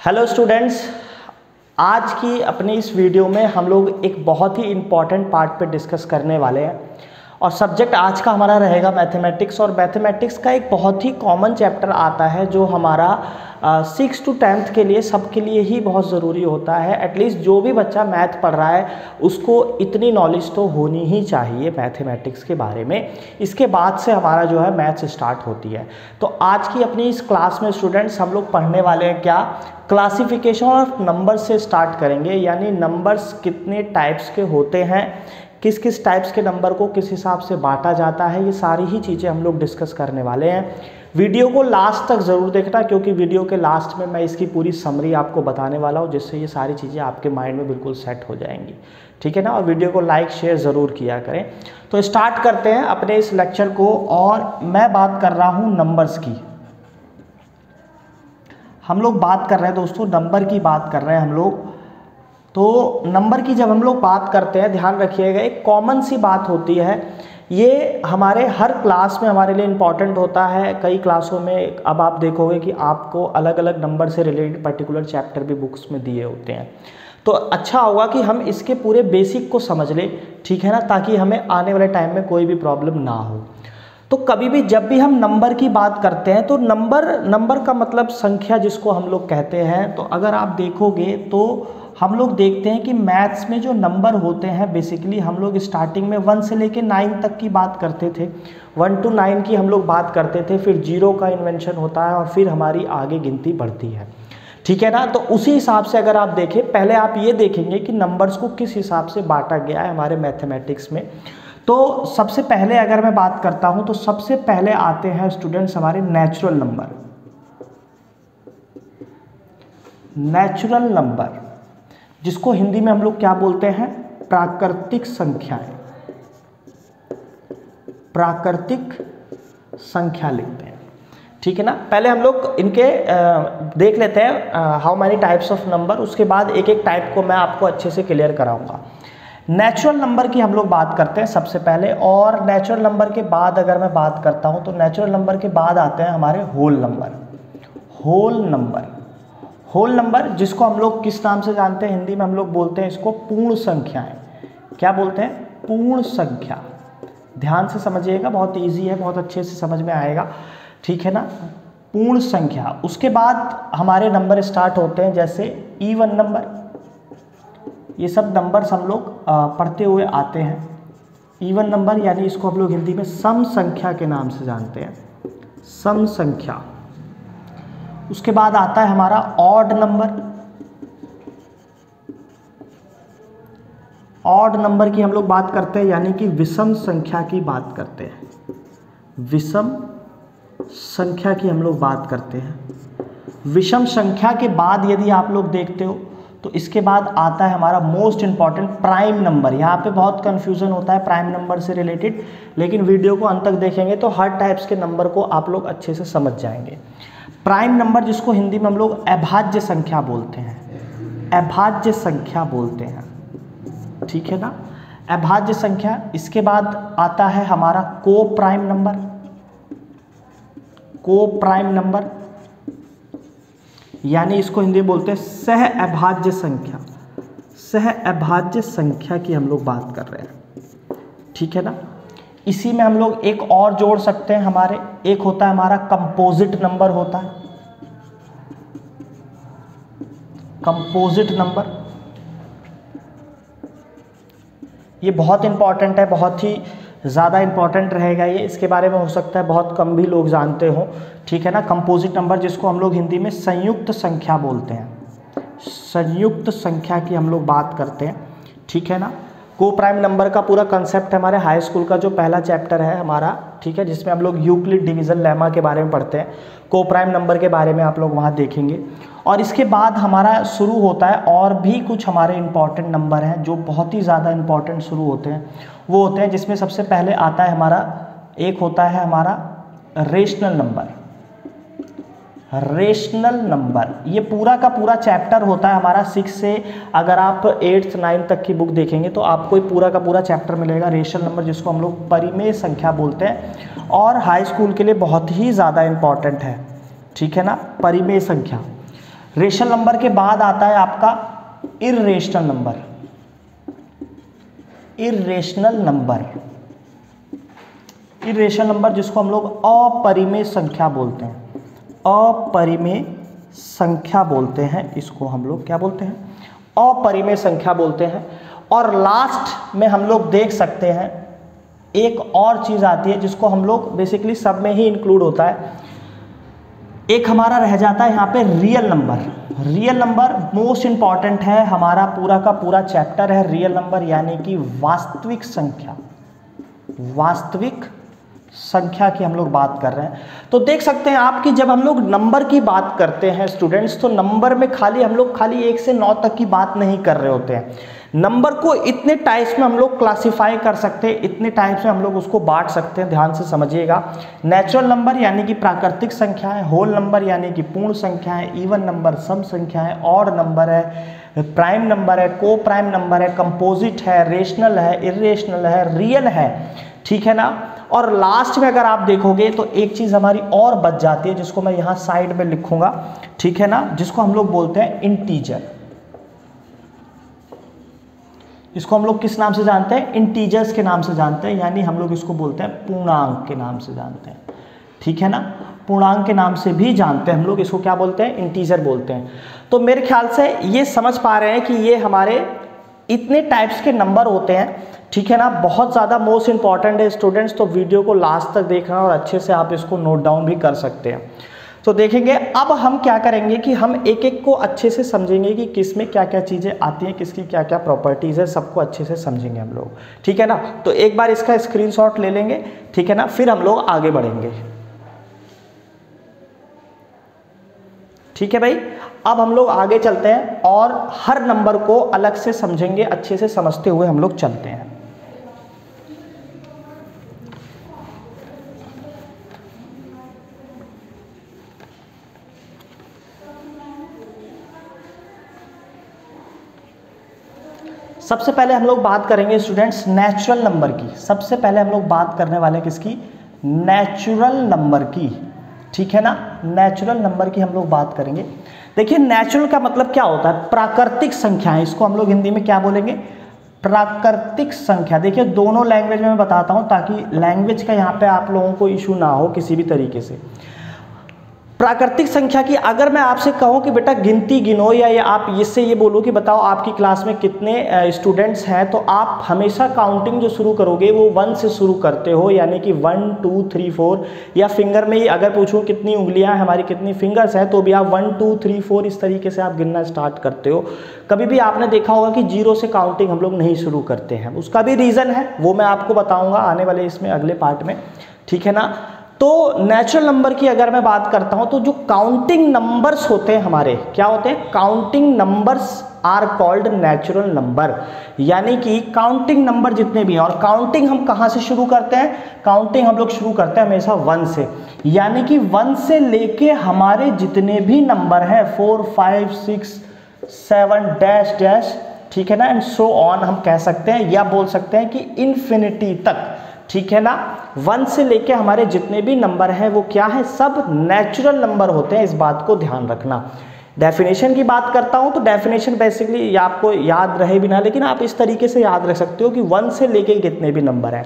Hello students, आज की अपनी इस वीडियो में हम लोग एक बहुत ही इम्पॉर्टेंट पार्ट पे डिस्कस करने वाले हैं और सब्जेक्ट आज का हमारा रहेगा मैथमेटिक्स। और मैथमेटिक्स का एक बहुत ही कॉमन चैप्टर आता है जो हमारा 6 to 10th के लिए सबके लिए ही बहुत ज़रूरी होता है। एटलीस्ट जो भी बच्चा मैथ पढ़ रहा है उसको इतनी नॉलेज तो होनी ही चाहिए मैथमेटिक्स के बारे में। इसके बाद से हमारा जो है मैथ्स स्टार्ट होती है। तो आज की अपनी इस क्लास में स्टूडेंट्स हम लोग पढ़ने वाले हैं क्या, क्लासिफिकेशन ऑफ नंबर्स से स्टार्ट करेंगे। यानी नंबर्स कितने टाइप्स के होते हैं, किस किस टाइप्स के नंबर को किस हिसाब से बांटा जाता है, ये सारी ही चीज़ें हम लोग डिस्कस करने वाले हैं। वीडियो को लास्ट तक ज़रूर देखना, क्योंकि वीडियो के लास्ट में मैं इसकी पूरी समरी आपको बताने वाला हूँ, जिससे ये सारी चीज़ें आपके माइंड में बिल्कुल सेट हो जाएंगी। ठीक है ना। और वीडियो को लाइक शेयर ज़रूर किया करें। तो स्टार्ट करते हैं अपने इस लेक्चर को। और मैं बात कर रहा हूँ नंबर्स की। हम लोग बात कर रहे हैं दोस्तों, नंबर की बात कर रहे हैं हम लोग। तो नंबर की जब हम लोग बात करते हैं, ध्यान रखिएगा, एक कॉमन सी बात होती है, ये हमारे हर क्लास में हमारे लिए इम्पॉर्टेंट होता है। कई क्लासों में अब आप देखोगे कि आपको अलग अलग नंबर से रिलेटेड पर्टिकुलर चैप्टर भी बुक्स में दिए होते हैं। तो अच्छा होगा कि हम इसके पूरे बेसिक को समझ लें, ठीक है ना, ताकि हमें आने वाले टाइम में कोई भी प्रॉब्लम ना हो। तो कभी भी जब भी हम नंबर की बात करते हैं तो नंबर का मतलब संख्या जिसको हम लोग कहते हैं। तो अगर आप देखोगे तो हम लोग देखते हैं कि मैथ्स में जो नंबर होते हैं, बेसिकली हम लोग स्टार्टिंग में 1 से लेके 9 तक की बात करते थे। 1 to 9 की हम लोग बात करते थे, फिर 0 का इन्वेंशन होता है और फिर हमारी आगे गिनती बढ़ती है। ठीक है ना। तो उसी हिसाब से अगर आप देखें, पहले आप ये देखेंगे कि नंबर्स को किस हिसाब से बांटा गया है हमारे मैथमेटिक्स में। तो सबसे पहले अगर मैं बात करता हूं तो सबसे पहले आते हैं स्टूडेंट्स हमारे नेचुरल नंबर। नेचुरल नंबर जिसको हिंदी में हम लोग क्या बोलते हैं, प्राकृतिक संख्याएं। प्राकृतिक संख्या लिखते हैं। ठीक है ना। पहले हम लोग इनके देख लेते हैं how many types of number, उसके बाद एक एक टाइप को मैं आपको अच्छे से क्लियर कराऊंगा। नेचुरल नंबर की हम लोग बात करते हैं सबसे पहले। और नेचुरल नंबर के बाद अगर मैं बात करता हूं तो नेचुरल नंबर के बाद आते हैं हमारे whole number. Whole number, whole number जिसको हम लोग किस नाम से जानते हैं, हिंदी में हम लोग बोलते हैं इसको पूर्ण संख्याएं। क्या बोलते हैं? पूर्ण संख्या। ध्यान से समझिएगा, बहुत इजी है, बहुत अच्छे से समझ में आएगा। ठीक है ना। पूर्ण संख्या। उसके बाद हमारे नंबर स्टार्ट होते हैं जैसे इवन नंबर। ये सब नंबर्स हम लोग पढ़ते हुए आते हैं। इवन नंबर यानी इसको हम लोग हिंदी में सम संख्या के नाम से जानते हैं, सम संख्या। उसके बाद आता है हमारा ऑड नंबर। ऑड नंबर की हम लोग बात करते हैं, यानी कि विषम संख्या की बात करते हैं। विषम संख्या की हम लोग बात करते हैं। विषम संख्या के बाद यदि आप लोग देखते हो तो इसके बाद आता है हमारा मोस्ट इंपॉर्टेंट प्राइम नंबर। यहाँ पे बहुत कंफ्यूजन होता है प्राइम नंबर से रिलेटेड, लेकिन वीडियो को अंत तक देखेंगे तो हर टाइप्स के नंबर को आप लोग अच्छे से समझ जाएंगे। प्राइम नंबर जिसको हिंदी में हम लोग अभाज्य संख्या बोलते हैं, अभाज्य संख्या बोलते हैं। ठीक है ना, अभाज्य संख्या। इसके बाद आता है हमारा को प्राइम नंबर। को प्राइम नंबर यानी इसको हिंदी में बोलते हैं सह अभाज्य संख्या। सह अभाज्य संख्या की हम लोग बात कर रहे हैं। ठीक है ना। इसी में हम लोग एक और जोड़ सकते हैं हमारे, एक होता है हमारा कंपोजिट नंबर होता है। कंपोजिट नंबर ये बहुत इंपॉर्टेंट है, बहुत ही ज़्यादा इंपॉर्टेंट रहेगा ये। इसके बारे में हो सकता है बहुत कम भी लोग जानते हो। ठीक है ना। कंपोजिट नंबर जिसको हम लोग हिंदी में संयुक्त संख्या बोलते हैं। संयुक्त संख्या की हम लोग बात करते हैं। ठीक है ना। को प्राइम नंबर का पूरा कंसेप्ट हमारे हाई स्कूल का जो पहला चैप्टर है हमारा, ठीक है, जिसमें हम लोग यूक्लिड डिवीजन लेमा के बारे में पढ़ते हैं। को प्राइम नंबर के बारे में आप लोग वहाँ देखेंगे। और इसके बाद हमारा शुरू होता है और भी कुछ हमारे इंपॉर्टेंट नंबर हैं जो बहुत ही ज़्यादा इंपॉर्टेंट शुरू होते हैं। वो होते हैं जिसमें सबसे पहले आता है हमारा, एक होता है हमारा रेशनल नंबर। रेशनल नंबर ये पूरा का पूरा चैप्टर होता है हमारा 6 से, अगर आप 8th 9th तक की बुक देखेंगे तो आपको पूरा का पूरा चैप्टर मिलेगा रेशनल नंबर, जिसको हम लोग परिमेय संख्या बोलते हैं और हाई स्कूल के लिए बहुत ही ज़्यादा इम्पॉर्टेंट है। ठीक है ना, परिमेय संख्या। रेशनल नंबर के बाद आता है आपका irrational number. Irrational number, irrational number जिसको हम लोग अपरिमेय संख्या बोलते हैं, अपरिमेय संख्या बोलते हैं, इसको हम लोग क्या बोलते हैं, अपरिमेय संख्या बोलते हैं। और लास्ट में हम लोग देख सकते हैं एक और चीज़ आती है जिसको हम लोग बेसिकली सब में ही इंक्लूड होता है, एक हमारा रह जाता है यहाँ पे real number. Real number most important है, हमारा पूरा का पूरा चैप्टर है रियल नंबर, यानी कि वास्तविक संख्या। वास्तविक संख्या की हम लोग बात कर रहे हैं। तो देख सकते हैं आप कि जब हम लोग नंबर की बात करते हैं स्टूडेंट्स, तो नंबर में हम लोग खाली 1 से 9 तक की बात नहीं कर रहे होते हैं। नंबर को इतने टाइप्स में हम लोग क्लासिफाई कर सकते हैं, इतने टाइप्स में हम लोग उसको बांट सकते हैं, ध्यान से समझिएगा। नेचुरल नंबर यानी कि प्राकृतिक संख्या है, होल नंबर यानी कि पूर्ण संख्या है, इवन नंबर सम संख्या है, ऑड नंबर है, प्राइम नंबर है, को प्राइम नंबर है, कंपोजिट है, रेशनल है, इर्रेशनल है, रियल है, ठीक है ना। और लास्ट में अगर आप देखोगे तो एक चीज़ हमारी और बच जाती है जिसको मैं यहाँ साइड में लिखूंगा, ठीक है ना, जिसको हम लोग बोलते हैं इंटीजर। इसको हम लोग किस नाम से जानते हैं, इंटीजर्स के नाम से जानते हैं, यानी हम लोग इसको बोलते हैं पूर्णांक के नाम से जानते हैं, ठीक है ना। पूर्णांक के नाम से भी जानते हैं हम लोग, इसको क्या बोलते हैं, इंटीजर बोलते हैं। तो मेरे ख्याल से ये समझ पा रहे हैं कि ये हमारे इतने टाइप्स के नंबर होते हैं, ठीक है ना। बहुत ज़्यादा मोस्ट इंपॉर्टेंट है स्टूडेंट्स, तो वीडियो को लास्ट तक देखना और अच्छे से आप इसको नोट डाउन भी कर सकते हैं। तो देखेंगे अब हम क्या करेंगे कि हम एक एक को अच्छे से समझेंगे कि किस में क्या क्या चीज़ें आती हैं, किसकी क्या क्या प्रॉपर्टीज़ है, सबको अच्छे से समझेंगे हम लोग, ठीक है ना। तो एक बार इसका स्क्रीनशॉट ले लेंगे, ठीक है ना, फिर हम लोग आगे बढ़ेंगे, ठीक है भाई। अब हम लोग आगे चलते हैं और हर नंबर को अलग से समझेंगे, अच्छे से समझते हुए हम लोग चलते हैं। सबसे पहले हम लोग बात करेंगे स्टूडेंट्स नेचुरल नंबर की। सबसे पहले हम लोग बात करने वाले हैं किसकी, नेचुरल नंबर की, ठीक है ना। नेचुरल नंबर की हम लोग बात करेंगे। देखिए नेचुरल का मतलब क्या होता है, प्राकृतिक संख्या है, इसको हम लोग हिंदी में क्या बोलेंगे, प्राकृतिक संख्या। देखिए दोनों लैंग्वेज में मैं बताता हूँ ताकि लैंग्वेज का यहाँ पे आप लोगों को इशू ना हो किसी भी तरीके से। प्राकृतिक संख्या की अगर मैं आपसे कहूं कि बेटा गिनती गिनो, या आप इससे ये बोलो कि बताओ आपकी क्लास में कितने स्टूडेंट्स हैं, तो आप हमेशा काउंटिंग जो शुरू करोगे वो 1 से शुरू करते हो, यानी कि 1 2 3 4, या फिंगर में ही अगर पूछूं कितनी उंगलियां हैं हमारी, कितनी फिंगर्स हैं, तो भी आप 1 2 3 4 इस तरीके से आप गिनना स्टार्ट करते हो। कभी भी आपने देखा होगा कि 0 से काउंटिंग हम लोग नहीं शुरू करते हैं, उसका भी रीज़न है, वो मैं आपको बताऊँगा आने वाले इसमें अगले पार्ट में, ठीक है ना। तो नेचुरल नंबर की अगर मैं बात करता हूं तो जो काउंटिंग नंबर्स होते हैं हमारे, क्या होते हैं, counting numbers are called natural number, यानी कि काउंटिंग नंबर जितने भी हैं। और काउंटिंग हम कहां से शुरू करते हैं, काउंटिंग हम लोग शुरू करते हैं हमेशा 1 से, यानी कि 1 से लेके हमारे जितने भी नंबर हैं 4 5 6 7 डैश डैश, ठीक है ना, एंड सो ऑन हम कह सकते हैं, या बोल सकते हैं कि इन्फिनिटी तक, ठीक है ना। 1 से लेके हमारे जितने भी नंबर हैं वो क्या है, सब नेचुरल नंबर होते हैं, इस बात को ध्यान रखना। डेफिनेशन की बात करता हूं तो डेफिनेशन बेसिकली आपको याद रहे भी ना, लेकिन आप इस तरीके से याद रख सकते हो कि 1 से लेके कितने भी नंबर हैं,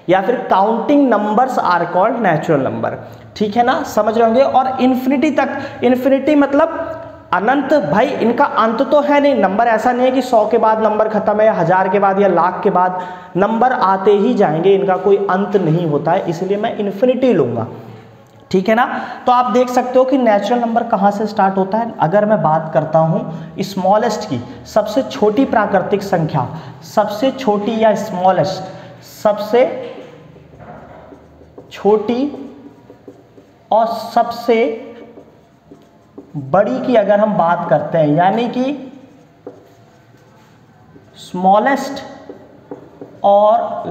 या फिर counting numbers are called natural number, ठीक है ना, समझ रहे होंगे। और इन्फिनिटी तक, इन्फिनिटी मतलब अनंत, भाई इनका अंत तो है नहीं, नंबर ऐसा नहीं है कि 100 के बाद नंबर खत्म है, या 1000 के बाद या लाख के बाद, नंबर आते ही जाएंगे, इनका कोई अंत नहीं होता है, इसलिए मैं इन्फिनिटी लूंगा, ठीक है ना। तो आप देख सकते हो कि नेचुरल नंबर कहाँ से स्टार्ट होता है। अगर मैं बात करता हूँ स्मॉलेस्ट की, सबसे छोटी प्राकृतिक संख्या, सबसे छोटी या स्मॉलेस्ट, सबसे छोटी और सबसे बड़ी की अगर हम बात करते हैं, यानी कि स्मॉलेस्ट और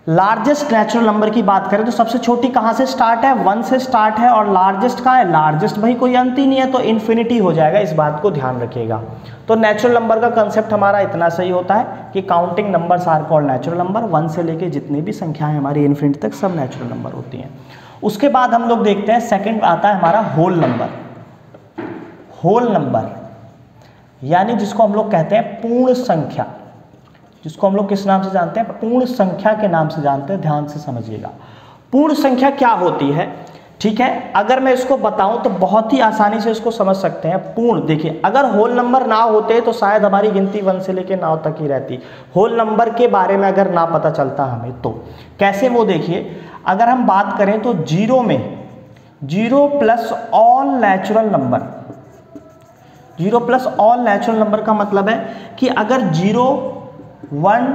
लार्जेस्ट नेचुरल नंबर की बात करें तो सबसे छोटी कहां से स्टार्ट है, 1 से स्टार्ट है, और लार्जेस्ट कहां है, लार्जेस्ट भाई कोई अंत ही नहीं है, तो इन्फिनिटी हो जाएगा, इस बात को ध्यान रखिएगा। तो नेचुरल नंबर का कंसेप्ट हमारा इतना सही होता है कि counting numbers are called natural number, 1 से लेके जितनी भी संख्याएं हमारी इन्फिनिटी तक सब नेचुरल नंबर होती हैं। उसके बाद हम लोग देखते हैं सेकंड आता है हमारा होल नंबर। होल नंबर यानी जिसको हम लोग कहते हैं पूर्ण संख्या, जिसको हम लोग किस नाम से जानते हैं? पूर्ण संख्या के नाम से जानते हैं। ध्यान से समझिएगा पूर्ण संख्या क्या होती है। ठीक है, अगर मैं इसको बताऊं तो बहुत ही आसानी से इसको समझ सकते हैं। पूर्ण, देखिए अगर होल नंबर ना होते तो शायद हमारी गिनती 1 से लेकर 9 तक ही रहती। होल नंबर के बारे में अगर ना पता चलता हमें तो कैसे, वो देखिए अगर हम बात करें तो जीरो में 0 plus all natural number, 0 plus all natural number का मतलब है कि अगर 0 1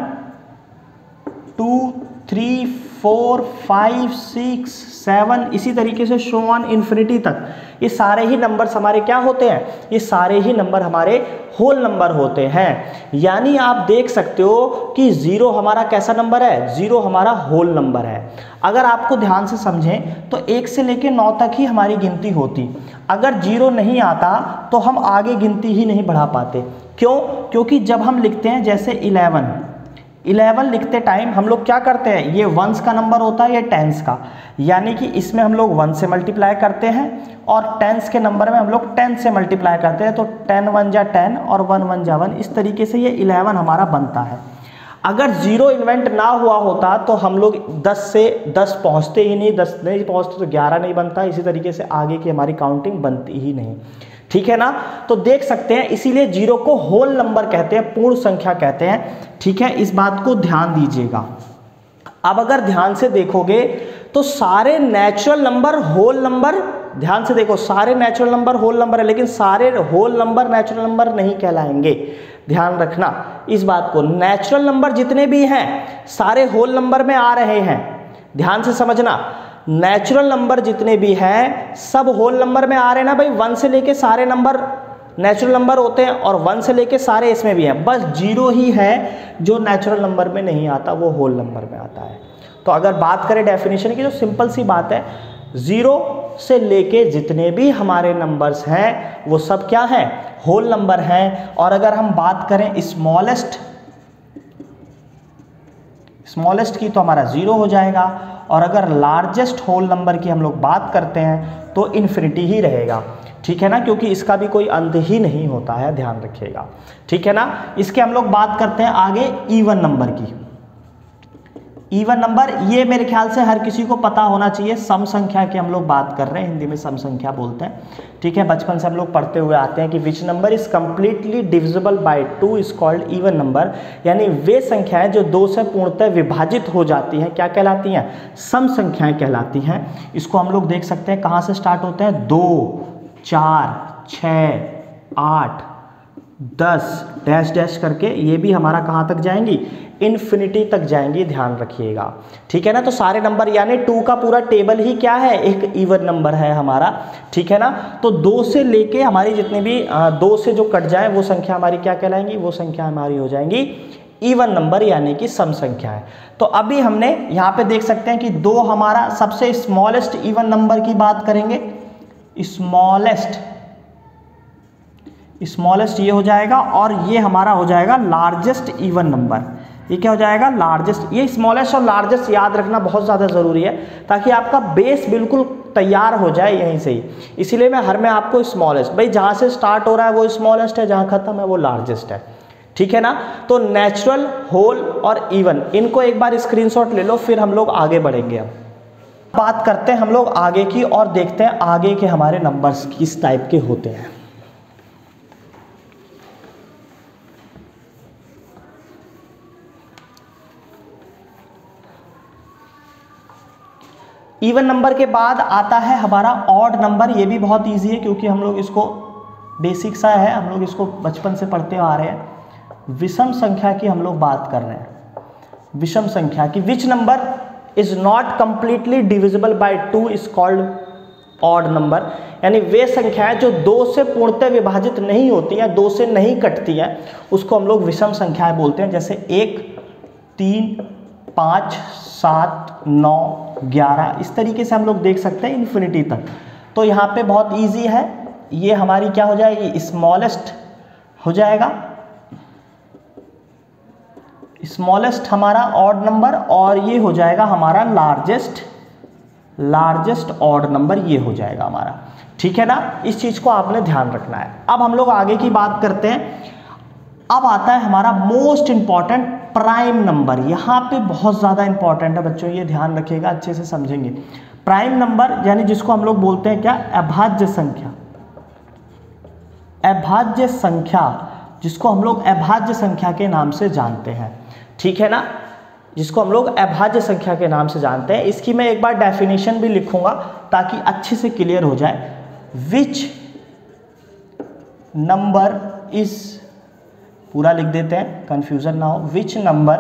2 3 4 5 6 7 इसी तरीके से शो ऑन इन्फिनिटी तक, ये सारे ही नंबर्स हमारे क्या होते हैं? ये सारे ही नंबर हमारे होल नंबर होते हैं। यानी आप देख सकते हो कि 0 हमारा कैसा नंबर है? 0 हमारा होल नंबर है। अगर आपको ध्यान से समझें तो 1 से लेकर 9 तक ही हमारी गिनती होती। अगर 0 नहीं आता तो हम आगे गिनती ही नहीं बढ़ा पाते। क्यों? क्योंकि जब हम लिखते हैं जैसे 11 लिखते टाइम हम लोग क्या करते हैं? ये वंस का नंबर होता है, ये टेंस का, यानी कि इसमें हम लोग 1 से मल्टीप्लाई करते हैं और टेंस के नंबर में हम लोग 10 से मल्टीप्लाई करते हैं। तो 10 1 जा 10 और 1 1 जा 1, इस तरीके से ये 11 हमारा बनता है। अगर 0 इन्वेंट ना हुआ होता तो हम लोग 10 से 10 पहुँचते ही नहीं, 10 नहीं पहुँचते तो 11 नहीं बनता, इसी तरीके से आगे की हमारी काउंटिंग बनती ही नहीं। ठीक है ना? तो देख सकते हैं इसीलिए 0 को होल नंबर कहते हैं, पूर्ण संख्या कहते हैं। ठीक है, इस बात को ध्यान दीजिएगा। अब अगर ध्यान से देखोगे तो सारे नेचुरल नंबर होल नंबर, ध्यान से देखो सारे नेचुरल नंबर होल नंबर है, लेकिन सारे होल नंबर नेचुरल नंबर नहीं कहलाएंगे। ध्यान रखना इस बात को, नेचुरल नंबर जितने भी हैं सारे होल नंबर में आ रहे हैं। ध्यान से समझना, नेचुरल नंबर जितने भी हैं सब होल नंबर में आ रहे हैं ना भाई। 1 से लेके सारे नंबर नेचुरल नंबर होते हैं और 1 से लेके सारे इसमें भी हैं, बस 0 ही है जो नेचुरल नंबर में नहीं आता, वो होल नंबर में आता है। तो अगर बात करें डेफिनेशन की, तो सिंपल सी बात है, 0 से लेके जितने भी हमारे नंबर्स हैं वो सब क्या हैं? होल नंबर हैं। और अगर हम बात करें स्मॉलेस्ट की तो हमारा 0 हो जाएगा, और अगर लार्जेस्ट होल नंबर की हम लोग बात करते हैं तो इन्फिनिटी ही रहेगा। ठीक है ना, क्योंकि इसका भी कोई अंत ही नहीं होता है, ध्यान रखिएगा। ठीक है ना, इसके हम लोग बात करते हैं आगे इवन नंबर की। इवन नंबर ये मेरे ख्याल से हर किसी को पता होना चाहिए। सम संख्या की हम लोग बात कर रहे हैं, हिंदी में सम संख्या बोलते हैं। ठीक है, बचपन से हम लोग पढ़ते हुए आते हैं कि which number is completely divisible by 2 is called even number, यानी वे संख्याएं जो 2 से पूर्णतः विभाजित हो जाती हैं क्या कहलाती हैं? सम संख्याएं कहलाती हैं। इसको हम लोग देख सकते हैं कहाँ से स्टार्ट होते हैं? 2 4 6 8 10 डैश डैश करके, ये भी हमारा कहाँ तक जाएंगी? इन्फिनिटी तक जाएंगी, ध्यान रखिएगा। ठीक है ना, तो सारे नंबर यानी 2 का पूरा टेबल ही क्या है? एक इवन नंबर है हमारा। ठीक है ना, तो 2 से लेके हमारी जितनी भी 2 से जो कट जाए वो संख्या हमारी क्या कहलाएंगी? वो संख्या हमारी हो जाएंगी इवन नंबर, यानी कि सम संख्या है। तो अभी हमने यहाँ पे देख सकते हैं कि 2 हमारा सबसे स्मॉलेस्ट इवन नंबर की बात करेंगे। स्मॉलेस्ट ये हो जाएगा, और ये हमारा हो जाएगा लार्जेस्ट इवन नंबर। ये क्या हो जाएगा? लार्जेस्ट। ये स्मॉलेस्ट और लार्जेस्ट याद रखना बहुत ज़्यादा ज़रूरी है, ताकि आपका बेस बिल्कुल तैयार हो जाए यहीं से ही। इसीलिए मैं हर में आपको स्मॉलेस्ट, भाई जहाँ से स्टार्ट हो रहा है वो स्मॉलेस्ट है, जहाँ खत्म है वो लार्जेस्ट है। ठीक है ना, तो नेचुरल, होल और इवन, इनको एक बार स्क्रीनशॉट ले लो, फिर हम लोग आगे बढ़ेंगे। अब बात करते हैं हम लोग आगे की, और देखते हैं आगे के हमारे नंबर्स किस टाइप के होते हैं। इवन नंबर के बाद आता है हमारा ऑड नंबर। ये भी बहुत इजी है, क्योंकि हम लोग इसको बेसिक सा है, हम लोग इसको बचपन से पढ़ते आ रहे हैं। विषम संख्या की हम लोग बात कर रहे हैं। विषम संख्या की, which number is not completely divisible by 2 is called odd number, यानी वे संख्याएं जो 2 से पूर्णतः विभाजित नहीं होती हैं, 2 से नहीं कटती हैं, उसको हम लोग विषम संख्याएं बोलते हैं। जैसे 1 3 5 7 9 11, इस तरीके से हम लोग देख सकते हैं इन्फिनिटी तक। तो यहाँ पे बहुत इजी है, ये हमारी क्या हो जाएगी? स्मॉलेस्ट हो जाएगा, स्मॉलेस्ट हमारा ऑड नंबर, और ये हो जाएगा हमारा लार्जेस्ट लार्जेस्ट ऑड नंबर ये हो जाएगा हमारा, ठीक है ना। इस चीज को आपने ध्यान रखना है। अब हम लोग आगे की बात करते हैं। अब आता है हमारा मोस्ट इंपॉर्टेंट प्राइम नंबर। यहाँ पे बहुत ज़्यादा इंपॉर्टेंट है बच्चों, ये ध्यान रखिएगा, अच्छे से समझेंगे। प्राइम नंबर यानी जिसको हम लोग बोलते हैं क्या, अभाज्य संख्या। अभाज्य संख्या, जिसको हम लोग अभाज्य संख्या के नाम से जानते हैं, ठीक है ना, जिसको हम लोग अभाज्य संख्या के नाम से जानते हैं। इसकी मैं एक बार डेफिनेशन भी लिखूंगा ताकि अच्छे से क्लियर हो जाए। विच नंबर इज, पूरा लिख देते हैं कंफ्यूजन ना हो, which number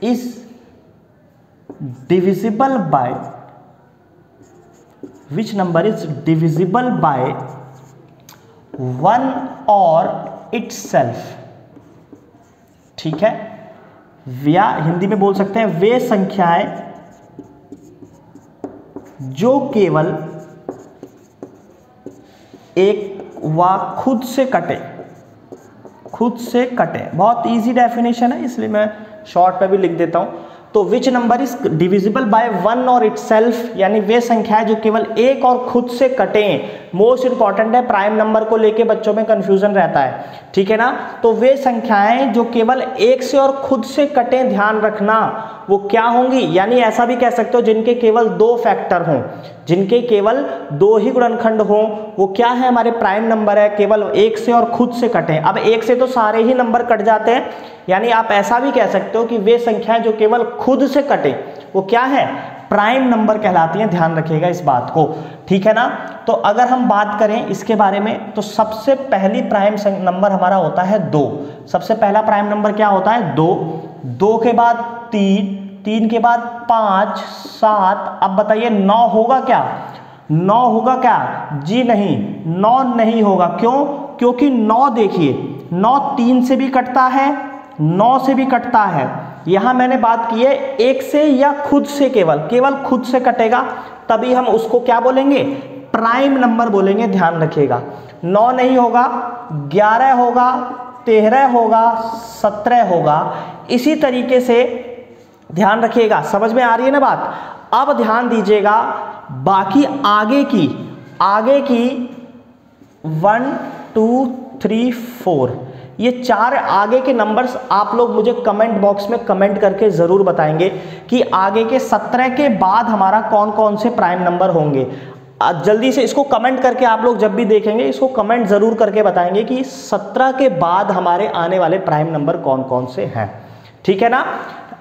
is divisible by, which number is divisible by one और इटसेल्फ, ठीक है। या हिंदी में बोल सकते हैं वे संख्याएं जो केवल एक व खुद से कटे, खुद से कटे। बहुत इजी डेफिनेशन है, इसलिए मैं शॉर्ट में भी लिख देता हूं। तो which number is divisible by one और इटसेल्फ, यानी वे संख्याएं जो केवल एक और खुद से कटें। मोस्ट इंपॉर्टेंट है, प्राइम नंबर को लेके बच्चों में कंफ्यूजन रहता है, ठीक है ना। तो वे संख्याएं जो केवल एक से और खुद से कटें, ध्यान रखना, वो क्या होंगी, यानी ऐसा भी कह सकते हो जिनके केवल दो फैक्टर हों, जिनके केवल दो ही गुणनखंड हों, वो क्या है, हमारे प्राइम नंबर है। केवल एक से और खुद से कटें। अब एक से तो सारे ही नंबर कट जाते हैं, यानी आप ऐसा भी कह सकते हो कि वे संख्याएं जो केवल खुद से कटे वो क्या है, प्राइम नंबर कहलाती हैं। ध्यान रखिएगा इस बात को, ठीक है ना। तो अगर हम बात करें इसके बारे में, तो सबसे पहली प्राइम नंबर हमारा होता है 2। सबसे पहला प्राइम नंबर क्या होता है, 2। 2 के बाद 3, 3 के बाद 5, 7। अब बताइए 9 होगा क्या, 9 होगा क्या, जी नहीं, 9 नहीं होगा। क्यों, क्योंकि 9 देखिए, 9 3 से भी कटता है, 9 से भी कटता है। यहां मैंने बात की है एक से या खुद से, केवल खुद से कटेगा तभी हम उसको क्या बोलेंगे, प्राइम नंबर बोलेंगे। ध्यान रखिएगा, 9 नहीं होगा, 11 होगा, 13 होगा, 17 होगा। इसी तरीके से ध्यान रखिएगा, समझ में आ रही है ना बात। अब ध्यान दीजिएगा, बाकी आगे की 1 2 3 4 ये 4 आगे के नंबर्स आप लोग मुझे कमेंट बॉक्स में कमेंट करके जरूर बताएंगे कि आगे के 17 के बाद हमारा कौन कौन से प्राइम नंबर होंगे। जल्दी से इसको कमेंट करके आप लोग जब भी देखेंगे इसको कमेंट जरूर करके बताएंगे कि 17 के बाद हमारे आने वाले प्राइम नंबर कौन कौन से हैं, ठीक है ना।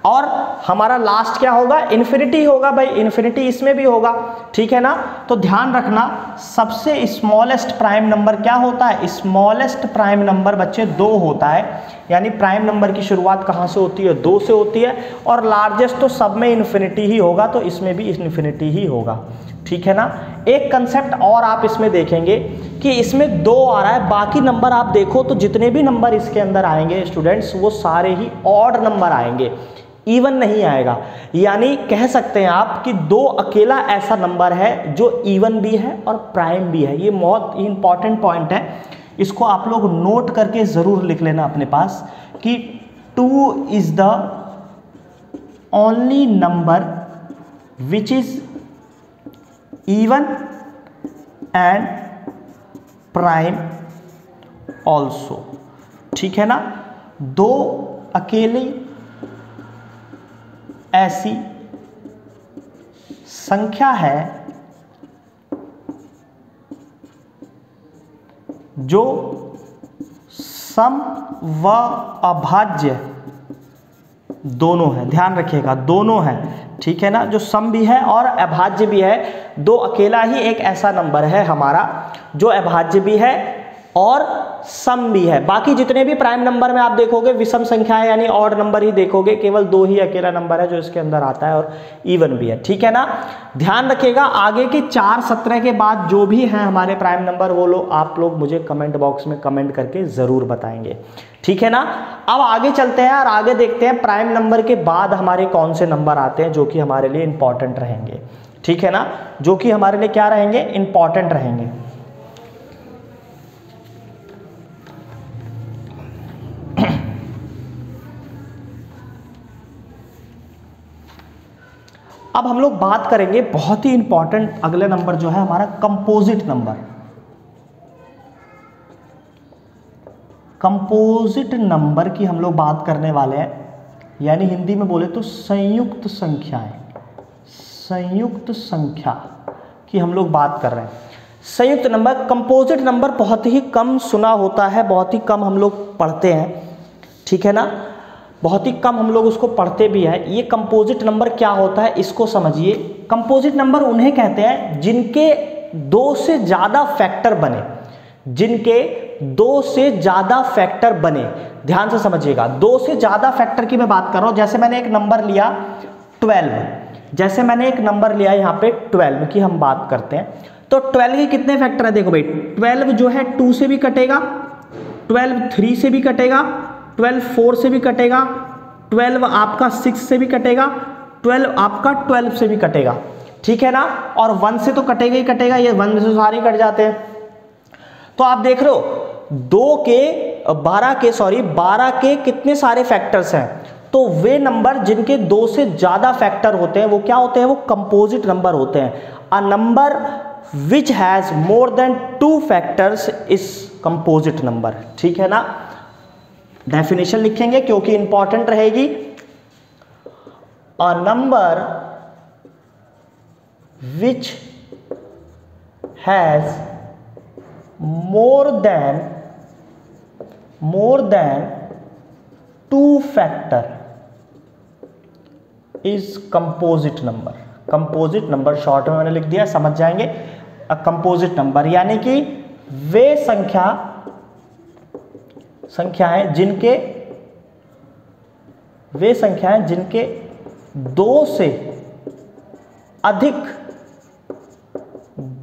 और हमारा लास्ट क्या होगा, इन्फिनिटी होगा भाई, इन्फिनिटी इसमें भी होगा, ठीक है ना। तो ध्यान रखना, सबसे स्मॉलेस्ट प्राइम नंबर क्या होता है, स्मॉलेस्ट प्राइम नंबर बच्चे 2 होता है। यानी प्राइम नंबर की शुरुआत कहाँ से होती है, 2 से होती है। और लार्जेस्ट तो सब में इन्फिनिटी ही होगा, तो इसमें भी इन्फिनिटी ही होगा, ठीक है ना। एक कंसेप्ट और आप इसमें देखेंगे कि इसमें 2 आ रहा है, बाकी नंबर आप देखो तो जितने भी नंबर इसके अंदर आएंगे स्टूडेंट्स, वो सारे ही ऑड नंबर आएंगे, इवन नहीं आएगा। यानी कह सकते हैं आप कि 2 अकेला ऐसा नंबर है जो इवन भी है और प्राइम भी है। ये बहुत इंपॉर्टेंट पॉइंट है, इसको आप लोग नोट करके जरूर लिख लेना अपने पास कि 2 is the only number which is even and prime also, ठीक है ना। 2 अकेली ऐसी संख्या है जो सम व अभाज्य दोनों है। ध्यान रखिएगा, दोनों है, ठीक है ना। जो सम भी है और अभाज्य भी है, 2 अकेला ही एक ऐसा नंबर है हमारा जो अभाज्य भी है और सम भी है। बाकी जितने भी प्राइम नंबर में आप देखोगे विषम संख्या है, यानी ऑड नंबर ही देखोगे, केवल 2 ही अकेला नंबर है जो इसके अंदर आता है और इवन भी है, ठीक है ना। ध्यान रखिएगा, आगे के 4 17 के बाद जो भी हैं हमारे प्राइम नंबर, वो लोग आप लोग मुझे कमेंट बॉक्स में कमेंट करके जरूर बताएंगे, ठीक है ना। अब आगे चलते हैं और आगे देखते हैं प्राइम नंबर के बाद हमारे कौन से नंबर आते हैं जो कि हमारे लिए इंपॉर्टेंट रहेंगे, ठीक है ना, जो कि हमारे लिए क्या रहेंगे, इंपॉर्टेंट रहेंगे। अब हम लोग बात करेंगे बहुत ही इंपॉर्टेंट अगले नंबर जो है हमारा कंपोजिट नंबर। कंपोजिट नंबर की हम लोग बात करने वाले हैं, यानी हिंदी में बोले तो संयुक्त संख्याएं, संयुक्त संख्या की हम लोग बात कर रहे हैं। संयुक्त नंबर, कंपोजिट नंबर बहुत ही कम सुना होता है, बहुत ही कम हम लोग पढ़ते हैं, ठीक है ना, बहुत ही कम हम लोग उसको पढ़ते भी हैं। ये कंपोजिट नंबर क्या होता है इसको समझिए। कंपोजिट नंबर उन्हें कहते हैं जिनके 2 से ज़्यादा फैक्टर बने, जिनके 2 से ज़्यादा फैक्टर बने। ध्यान से समझिएगा, 2 से ज़्यादा फैक्टर की मैं बात कर रहा हूँ। जैसे मैंने एक नंबर लिया 12, जैसे मैंने एक नंबर लिया यहाँ पे 12 की हम बात करते हैं, तो 12 के कितने फैक्टर है? देखो भाई, 12 जो है 2 से भी कटेगा, 12 3 से भी कटेगा, 12 4 से भी कटेगा, 12 आपका 6 से भी कटेगा, 12 आपका 12 से भी कटेगा, ठीक है ना, और 1 से तो कटेगा ही कटेगा, ये 1 में से सारे कट जाते हैं। तो आप देख रहे हो 12 के कितने सारे फैक्टर्स हैं, तो वे नंबर जिनके 2 से ज़्यादा फैक्टर होते हैं वो क्या होते हैं? वो कंपोजिट नंबर होते हैं। A number which has more than 2 factors is composite number, ठीक है ना। डेफिनेशन लिखेंगे क्योंकि इंपॉर्टेंट रहेगी। A number which has more than 2 factor is composite number। Composite number short में मैंने लिख दिया, समझ जाएंगे। कंपोजिट नंबर यानी कि वे संख्याएं जिनके 2 से अधिक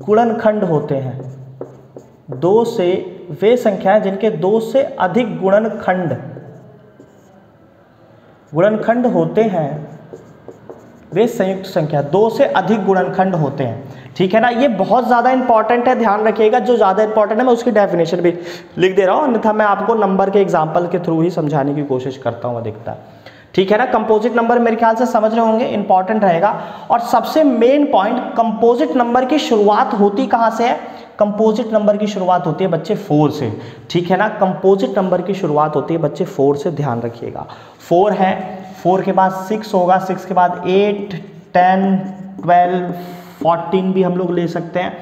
गुणनखंड होते हैं, 2 से वे संख्याएं जिनके 2 से अधिक गुणनखंड होते हैं, वे संयुक्त संख्या 2 से अधिक गुणनखंड होते हैं, ठीक है ना। ये बहुत ज़्यादा इंपॉर्टेंट है, ध्यान रखिएगा। जो ज़्यादा इंपॉर्टेंट है मैं उसकी डेफिनेशन भी लिख दे रहा हूँ, अन्यथा मैं आपको नंबर के एग्जाम्पल के थ्रू ही समझाने की कोशिश करता हूँ, दिखता है, ठीक है ना। कंपोजिट नंबर मेरे ख्याल से समझ रहे होंगे, इंपॉर्टेंट रहेगा। और सबसे मेन पॉइंट, कंपोजिट नंबर की शुरुआत होती कहाँ से है? कंपोजिट नंबर की शुरुआत होती है बच्चे 4 से, ठीक है ना। कंपोजिट नंबर की शुरुआत होती है बच्चे 4 से, ध्यान रखिएगा। 4 है, 4 के बाद 6 होगा, 6 के बाद 8 10 12 14 भी हम लोग ले सकते हैं।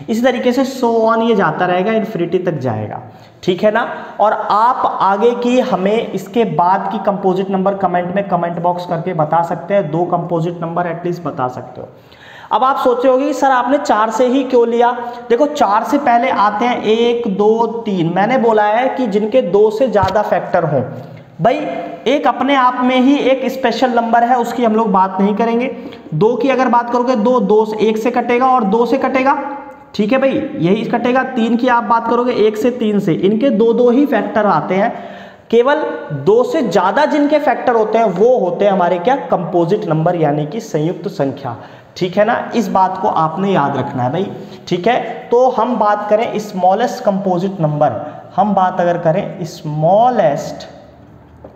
इसी तरीके से सो ऑन ये जाता रहेगा, इन्फिनिटी तक जाएगा, ठीक है ना। और आप आगे की हमें इसके बाद की कंपोजिट नंबर कमेंट बॉक्स करके बता सकते हैं, 2 कंपोजिट नंबर एटलीस्ट बता सकते हो। अब आप सोच रहे होगे कि सर आपने 4 से ही क्यों लिया? देखो 4 से पहले आते हैं 1 2 3। मैंने बोला है कि जिनके 2 से ज़्यादा फैक्टर हों। भाई एक अपने आप में ही एक स्पेशल नंबर है, उसकी हम लोग बात नहीं करेंगे। 2 की अगर बात करोगे, 2 से 1 से कटेगा और 2 से कटेगा, ठीक है भाई, यही कटेगा। 3 की आप बात करोगे 1 से 3 से, इनके 2 ही फैक्टर आते हैं। केवल 2 से ज़्यादा जिनके फैक्टर होते हैं वो होते हैं हमारे क्या? कंपोजिट नंबर, यानी कि संयुक्त संख्या, ठीक है ना। इस बात को आपने याद रखना है भाई, ठीक है। तो हम बात करें स्मॉलेस्ट कंपोजिट नंबर, हम बात अगर करें स्मॉलेस्ट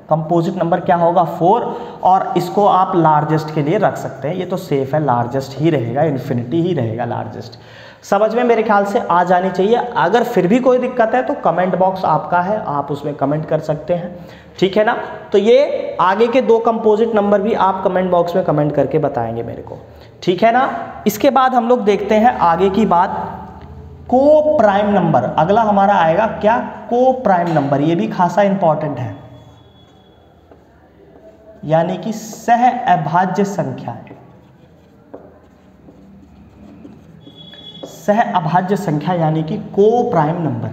कंपोजिट नंबर क्या होगा? 4, और इसको आप लार्जेस्ट के लिए रख सकते हैं, ये तो सेफ है, लार्जेस्ट ही रहेगा, इन्फिनिटी ही रहेगा लार्जेस्ट। समझ में मेरे ख्याल से आ जानी चाहिए। अगर फिर भी कोई दिक्कत है तो कमेंट बॉक्स आपका है, आप उसमें कमेंट कर सकते हैं, ठीक है ना। तो ये आगे के 2 कंपोजिट नंबर भी आप कमेंट बॉक्स में कमेंट करके बताएंगे मेरे को, ठीक है ना। इसके बाद हम लोग देखते हैं आगे की बात, को प्राइम नंबर। अगला हमारा आएगा क्या? को प्राइम नंबर। ये भी खासा इंपॉर्टेंट है, यानी कि सह अभाज्य संख्या, सह अभाज्य संख्या यानी कि को प्राइम नंबर,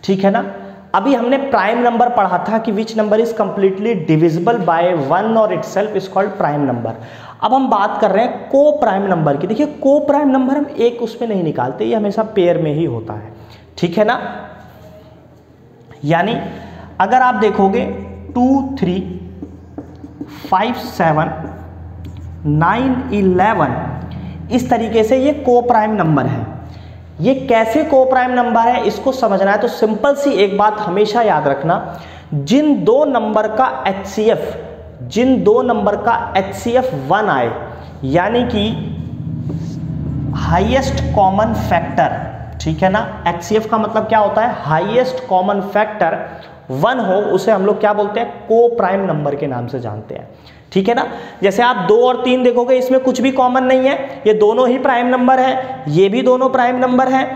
ठीक है ना। अभी हमने प्राइम नंबर पढ़ा था कि which number is completely divisible by 1 और itself is called prime number. अब हम बात कर रहे हैं को प्राइम नंबर की। देखिए को प्राइम नंबर हम एक उसमें नहीं निकालते, ये हमेशा पेयर में ही होता है, ठीक है ना। यानी अगर आप देखोगे 2 3 5 7 9 11, इस तरीके से ये को प्राइम नंबर है। ये कैसे को प्राइम नंबर है इसको समझना है तो सिंपल सी एक बात हमेशा याद रखना, जिन दो नंबर का HCF 1 आए, यानी कि हाईएस्ट कॉमन फैक्टर, ठीक है ना। HCF का मतलब क्या होता है, हाईएस्ट कॉमन फैक्टर 1 हो उसे हम लोग क्या बोलते हैं, को प्राइम नंबर के नाम से जानते हैं, ठीक है ना। जैसे आप 2 और 3 देखोगे, इसमें कुछ भी कॉमन नहीं है, ये दोनों ही प्राइम नंबर है, ये भी दोनों प्राइम नंबर है,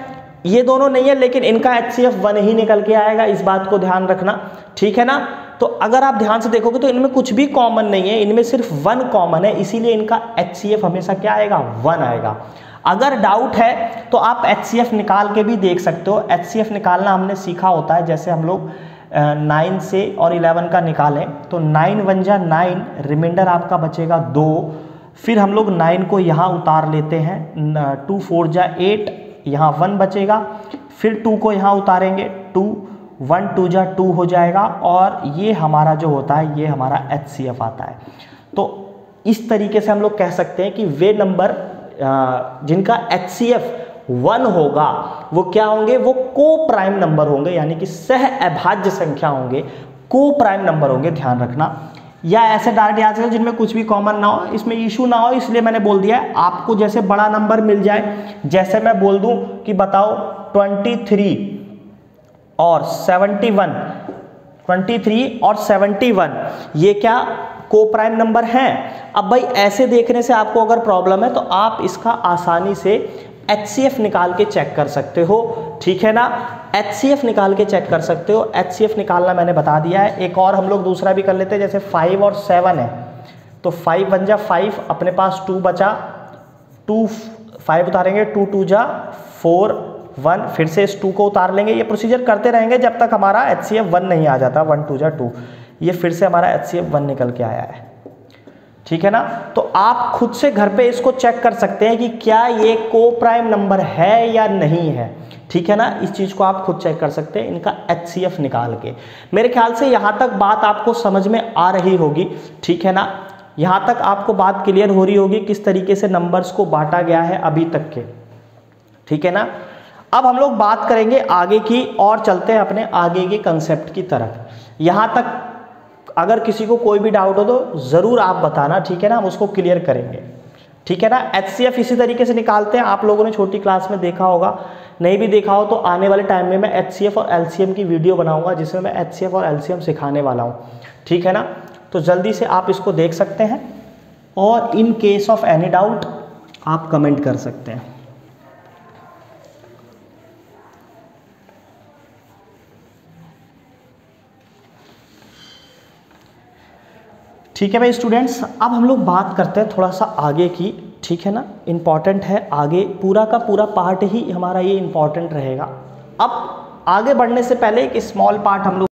ये दोनों नहीं है, लेकिन इनका HCF 1 ही निकल के आएगा, इस बात को ध्यान रखना, ठीक है ना। तो अगर आप ध्यान से देखोगे तो इनमें कुछ भी कॉमन नहीं है, इनमें सिर्फ 1 कॉमन है, इसीलिए इनका HCF हमेशा क्या आएगा, 1 आएगा। अगर डाउट है तो आप HCF निकाल के भी देख सकते हो। HCF निकालना हमने सीखा होता है, जैसे हम लोग 9 से और 11 का निकालें तो 9 1 जा 9, रिमाइंडर आपका बचेगा 2, फिर हम लोग 9 को यहाँ उतार लेते हैं, 2 4 जा 8, यहाँ 1 बचेगा, फिर 2 को यहाँ उतारेंगे, 2 1 2 जा 2 हो जाएगा, और ये हमारा जो होता है ये हमारा HCF आता है। तो इस तरीके से हम लोग कह सकते हैं कि वे नंबर जिनका HCF 1 होगा वो क्या होंगे, वो को प्राइम नंबर होंगे, यानी कि सह अभाज्य संख्या होंगे, को प्राइम नंबर होंगे, ध्यान रखना। या ऐसे डायरेक्ट याद रखो जिनमें कुछ भी कॉमन ना हो, इसमें इशू ना हो, इसलिए मैंने बोल दिया है। आपको जैसे बड़ा नंबर मिल जाए, जैसे मैं बोल दूं कि बताओ 23 और 71, 23 और 71 ये क्या को प्राइम नंबर हैं। अब भाई ऐसे देखने से आपको अगर प्रॉब्लम है तो आप इसका आसानी से HCF निकाल के चेक कर सकते हो, ठीक है ना। HCF निकाल के चेक कर सकते हो, HCF निकालना मैंने बता दिया है। एक और हम लोग दूसरा भी कर लेते हैं, जैसे 5 और 7 है, तो 5 1 जा 5, अपने पास 2 बचा, 2 5 उतारेंगे, 2 2 जा 4 1, फिर से इस 2 को उतार लेंगे। ये प्रोसीजर करते रहेंगे जब तक हमारा HCF 1 नहीं आ जाता, 1 2 जा 2, ये फिर से हमारा HCF 1 निकल के आया है, ठीक है ना। तो आप खुद से घर पे इसको चेक कर सकते हैं कि क्या ये को प्राइम नंबर है या नहीं है, ठीक है ना। इस चीज को आप खुद चेक कर सकते हैं इनका HCF निकाल के। मेरे ख्याल से यहां तक बात आपको समझ में आ रही होगी, ठीक है ना। यहां तक आपको बात क्लियर हो रही होगी किस तरीके से नंबर्स को बांटा गया है अभी तक के, ठीक है ना। अब हम लोग बात करेंगे आगे की और चलते हैं अपने आगे के कंसेप्ट की तरफ। यहां तक अगर किसी को कोई भी डाउट हो तो जरूर आप बताना, ठीक है ना, हम उसको क्लियर करेंगे, ठीक है ना। HCF इसी तरीके से निकालते हैं, आप लोगों ने छोटी क्लास में देखा होगा, नहीं भी देखा हो तो आने वाले टाइम में मैं HCF और LCM की वीडियो बनाऊंगा जिसमें मैं HCF और LCM सिखाने वाला हूं, ठीक है ना। तो जल्दी से आप इसको देख सकते हैं, और in case of any doubt आप कमेंट कर सकते हैं। ठीक है भाई स्टूडेंट्स, अब हम लोग बात करते हैं थोड़ा सा आगे की, ठीक है ना। इम्पॉर्टेंट है, आगे पूरा का पूरा पार्ट ही हमारा ये इम्पॉर्टेंट रहेगा। अब आगे बढ़ने से पहले एक स्मॉल पार्ट हम लोग